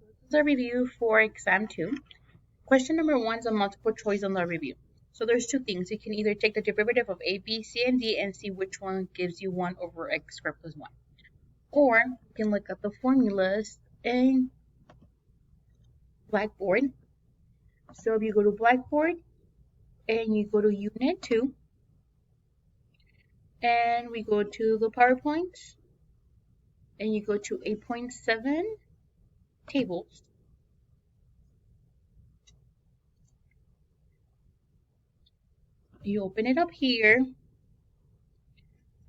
This is a review for exam 2. Question number 1 is a multiple choice on the review. So there's two things. You can either take the derivative of a, b, c, and d and see which one gives you 1 over x squared plus 1. Or you can look at the formulas in Blackboard. So if you go to Blackboard and you go to Unit 2 and we go to the PowerPoint and you go to 8.7 tables. You open it up here.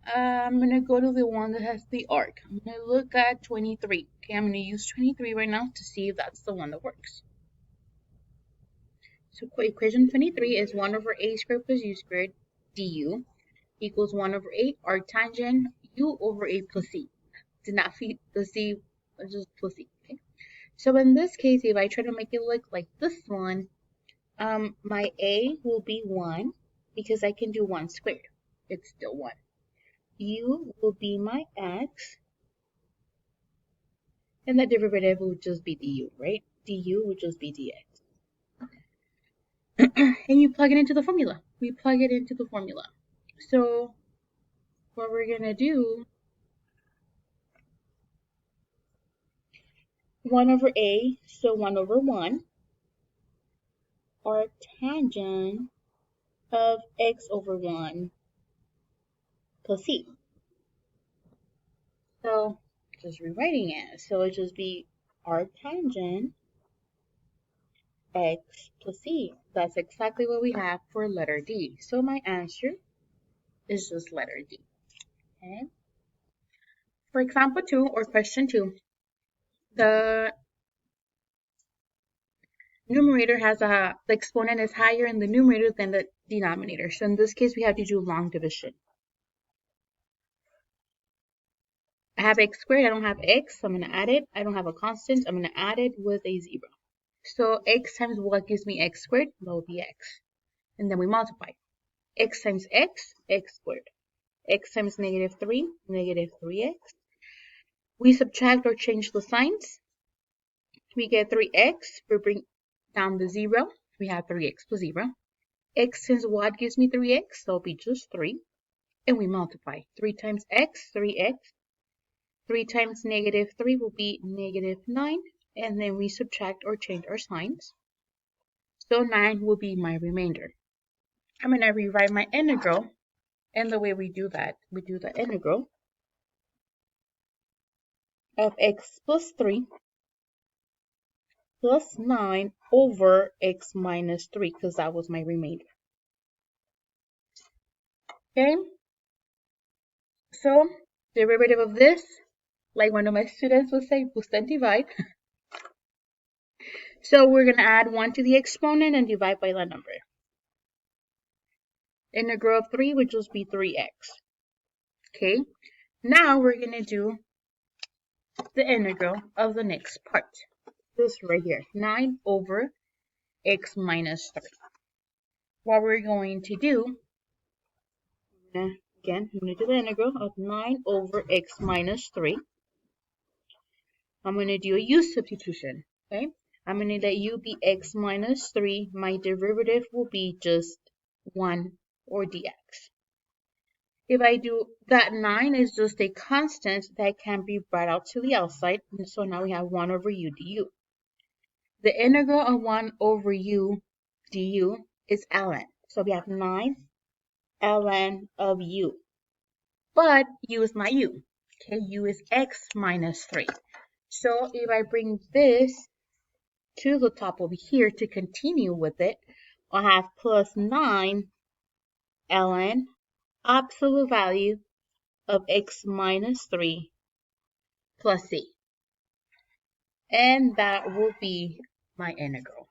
I'm going to go to the one that has the arc. I'm going to look at 23. Okay, I'm going to use 23 right now to see if that's the one that works. So equation 23 is 1 over a squared plus u squared du equals 1 over 8 arctangent u over a plus c. Did not feed the c, just plus c. Okay. So in this case, if I try to make it look like this one, my a will be 1 because I can do 1 squared. It's still 1. U will be my x, and the derivative will just be du, right? Du will just be dx. And you plug it into the formula. We plug it into the formula. So what we're going to do, 1 over a, so 1 over 1, arctangent of x over 1 plus c. So just rewriting it. So it just be arctangent x plus c. That's exactly what we have for letter D. So my answer is just letter D. Okay. For example 2 or question 2, the numerator has the exponent is higher in the numerator than the denominator. So in this case, we have to do long division. I have x squared, I don't have x, so I'm going to add it. I don't have a constant, I'm going to add it with a 0. So x times what gives me x squared? That will be x. And then we multiply. X times x, x squared. X times negative 3, negative 3x. We subtract or change the signs. We get 3x. We bring down the 0. We have 3x plus 0. X times what gives me 3x? So it'll be just 3. And we multiply. 3 times x, 3x. 3 times negative 3 will be negative 9. And then we subtract or change our signs. So 9 will be my remainder. I'm going to rewrite my integral. And the way we do that, we do the integral of x plus 3 plus 9 over x minus 3, because that was my remainder. Okay? So, derivative of this, like one of my students would say, boost and divide. So we're going to add 1 to the exponent and divide by the number. Integral of 3 would just be 3x. Okay? Now we're going to do the integral of the next part. This right here, 9 over x minus 3. What we're going to do, I'm going to do the integral of 9 over x minus 3. I'm going to do a u substitution, okay? I'm going to let u be x minus 3. My derivative will be just 1 or dx. If I do that, 9 is just a constant that can be brought out to the outside. And so now we have 1 over u du. The integral of 1 over u du is ln. So we have 9 ln of u. But u is not u. Okay, u is x minus 3. So if I bring this to the top over here to continue with it, I'll have plus 9 ln absolute value of x minus 3 plus c. And that will be my integral.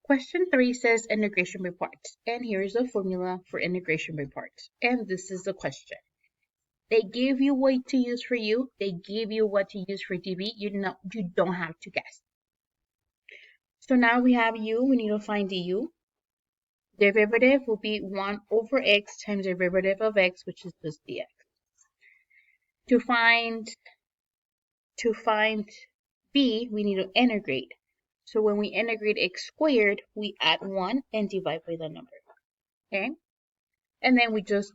Question 3 says integration by parts. And here's the formula for integration by parts. And this is the question. They give you what to use for u. They give you what to use for dv. You don't have to guess. So now we have u. We need to find du. Derivative will be 1 over x times derivative of x, which is just dx. To find b, we need to integrate. So when we integrate x squared, we add 1 and divide by the number. Okay? And then we just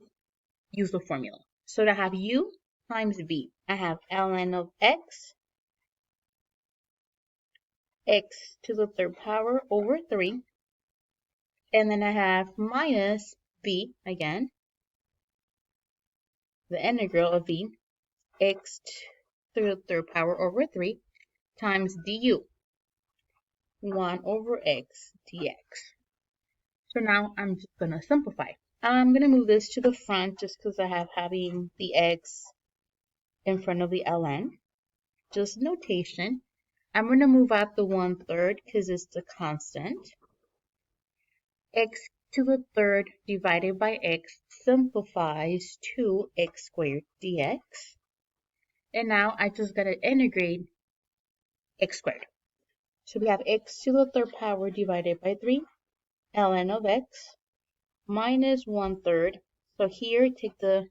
use the formula. So to have u times v, I have ln of x to the third power over 3. And then I have minus v again, the integral of v, x to the third power over 3 times du, 1 over x dx. So now I'm just going to simplify. I'm going to move this to the front just because I have having the x in front of the ln. Just notation. I'm going to move out the 1/3 because it's the constant. X to the third divided by x simplifies to x squared dx. And now I just got to integrate x squared. So we have x to the third power divided by 3, ln of x, minus 1/3. So here, take the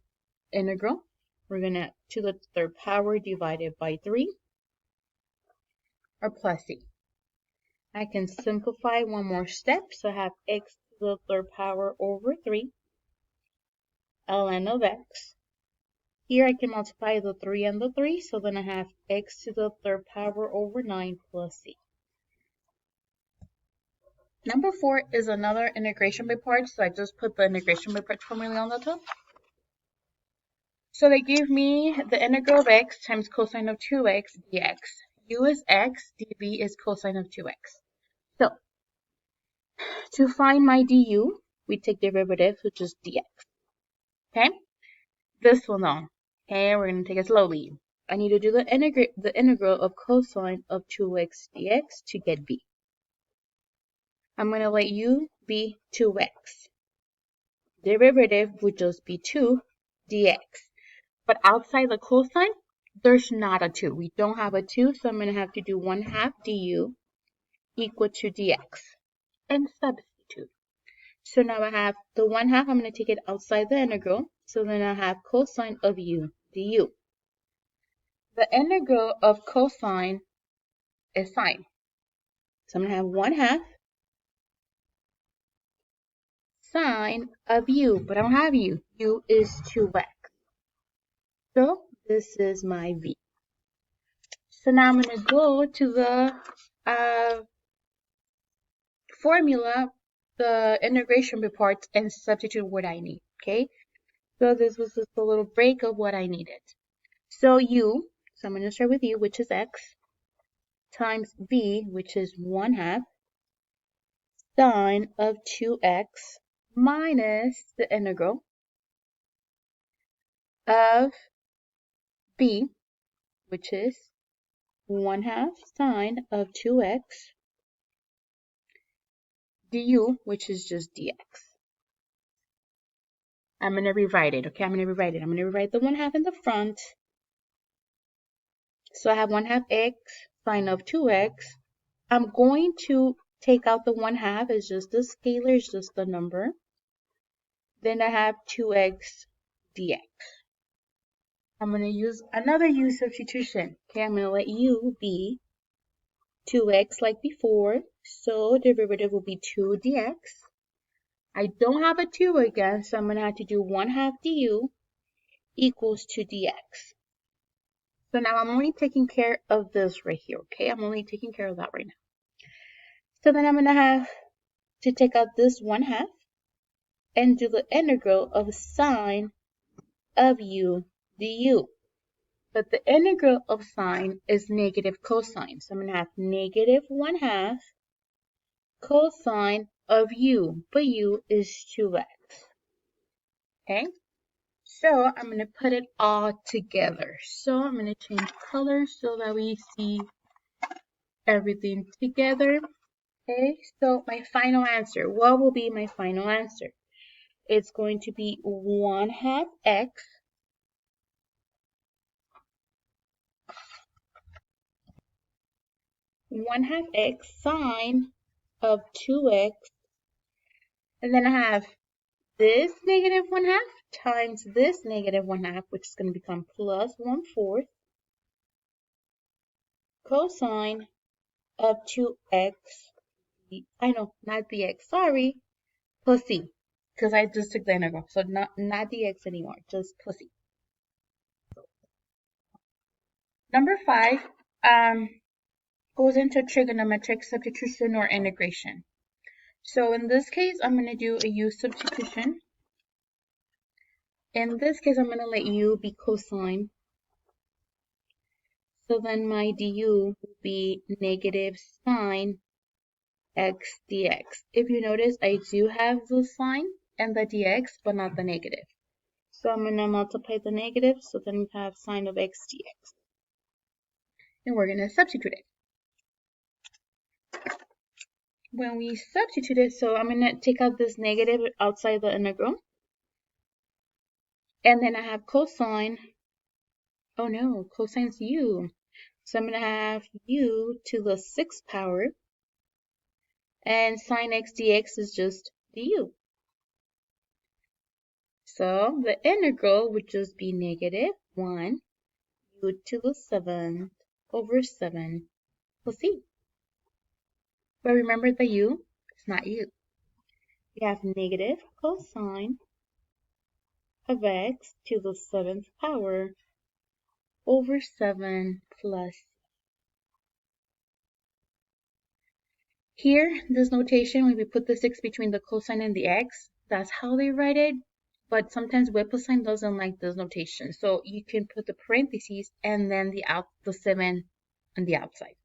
integral. We're going to the third power divided by 3, or plus c. I can simplify one more step. So I have x to the third power over 3, ln of x. Here I can multiply the 3 and the 3, so then I have x to the third power over 9 plus c. Number 4 is another integration by parts, so I just put the integration by parts formula on the top. So they give me the integral of x times cosine of 2x dx. U is x, dv is cosine of 2x. So, to find my du, we take derivative, which is dx. Okay? This one though. Okay, we're going to take it slowly. I need to do the integral of cosine of 2x dx to get v. I'm going to let u be 2x. Derivative would just be 2 dx. But outside the cosine, there's not a 2. We don't have a 2, so I'm going to have to do 1/2 du equal to dx and substitute. So now I have the 1/2, I'm going to take it outside the integral. So then I have cosine of u du. The integral of cosine is sine. So I'm going to have 1/2 sine of u, but I don't have u. U is 2x. So this is my v. So now I'm going to go to the formula, the integration by parts, and substitute what I need, okay? So this was just a little break of what I needed. So u, so I'm going to start with u, which is x, times v, which is 1/2 sine of 2x minus the integral of b, which is 1/2 sine of 2x du, which is just dx. I'm going to rewrite it, okay? I'm going to rewrite the 1/2 in the front. So I have 1/2 x sine of 2x. I'm going to take out the 1/2. It's just the scalar, it's just the number. Then I have 2x dx. I'm going to use another u substitution. Okay, I'm going to let u be 2x like before. So derivative will be 2 dx. I don't have a 2 again, so I'm going to have to do 1/2 du equals 2 dx. So now I'm only taking care of this right here, okay? I'm only taking care of that right now. So then I'm going to have to take out this 1/2 and do the integral of sine of u du. But the integral of sine is negative cosine. So I'm going to have negative 1/2 cosine of u, but u is 2x. Okay? So I'm going to put it all together. So I'm going to change color so that we see everything together. Okay, so my final answer. What will be my final answer? It's going to be 1/2 x sine of 2x, and then I have this negative 1/2 times this negative 1/2, which is going to become plus 1/4, cosine of 2x, I know, not the x, sorry, plus c, because I just took the integral, so not the x anymore, just plus c. Number 5 goes into trigonometric substitution or integration. So in this case, I'm going to do a u substitution. In this case, I'm going to let u be cosine. So then my du will be negative sine x dx. If you notice, I do have the sine and the dx, but not the negative. So I'm going to multiply the negative, so then we have sine of x dx. And we're going to substitute it. When we substitute it, so I'm going to take out this negative outside the integral. And then I have cosine. Oh no, cosine's u. So I'm going to have u to the 6th power. And sine x dx is just du. So the integral would just be negative 1 u to the 7th over 7 plus c. But remember the u, it's not u. We have negative cosine of x to the 7th power over 7 plus. Here, this notation, when we put the 6 between the cosine and the x, that's how they write it. But sometimes WebAssign doesn't like this notation. So you can put the parentheses and then the 7 on the outside.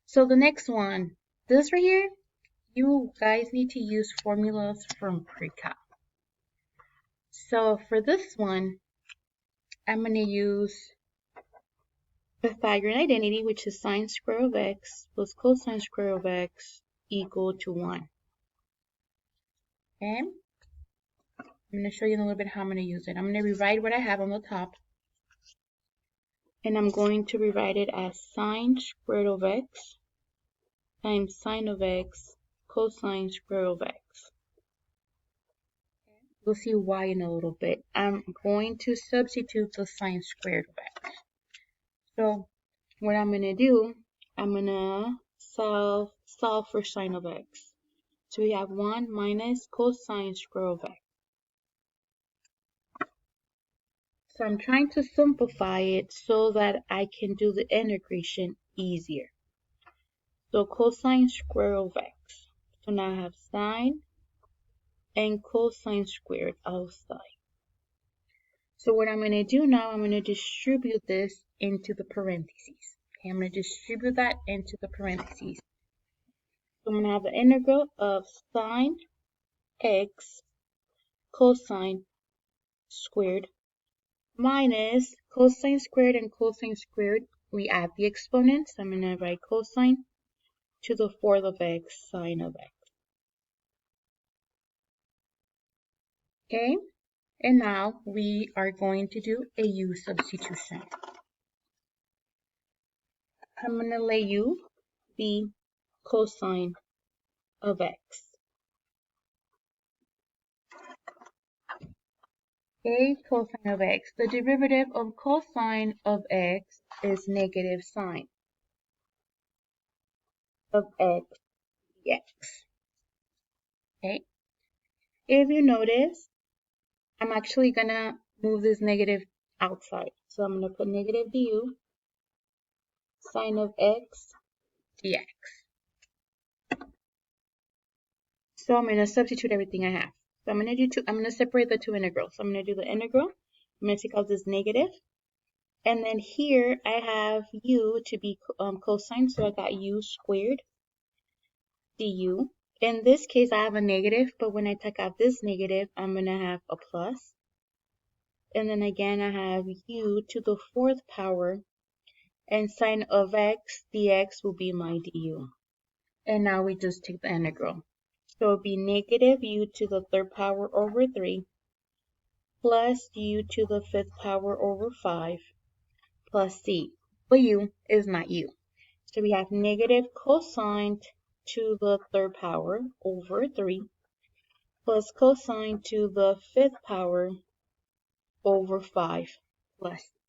So the next one, this right here, you guys need to use formulas from pre-calc. So for this one, I'm going to use Pythagorean identity, which is sine square of x plus cosine square of x equal to 1. Okay? I'm going to show you in a little bit how I'm going to use it. I'm going to rewrite what I have on the top. And I'm going to rewrite it as sine squared of x times sine of x cosine square of x. We'll see why in a little bit. I'm going to substitute the sine squared of x. So what I'm going to do, I'm going to solve for sine of x. So we have 1 minus cosine square of x. So I'm trying to simplify it so that I can do the integration easier. So cosine square of x. So now I have sine and cosine squared outside. So what I'm going to do now, I'm going to distribute this into the parentheses. Okay, I'm going to distribute that into the parentheses. So I'm going to have the integral of sine x cosine squared minus cosine squared and cosine squared. We add the exponents. I'm going to write cosine to the 4th of x sine of x. Okay, and now we are going to do a u substitution. I'm going to let u be cosine of x. Okay, cosine of x. The derivative of cosine of x is negative sine of x dx. Okay, if you notice, I'm actually going to move this negative outside. So I'm going to put negative du sine of x dx. So I'm going to substitute everything I have. So I'm going to do I'm going to separate the two integrals. So I'm going to do the integral. I'm going to take out this negative. And then here I have u to be cosine. So I got u squared du. In this case, I have a negative. But when I take out this negative, I'm going to have a plus. And then again, I have u to the 4th power. And sine of x dx will be my du. And now we just take the integral. So it would be negative u to the 3rd power over 3 plus u to the 5th power over 5 plus c. But u is not u. So we have negative cosine to the 3rd power over 3 plus cosine to the 5th power over 5 plus c.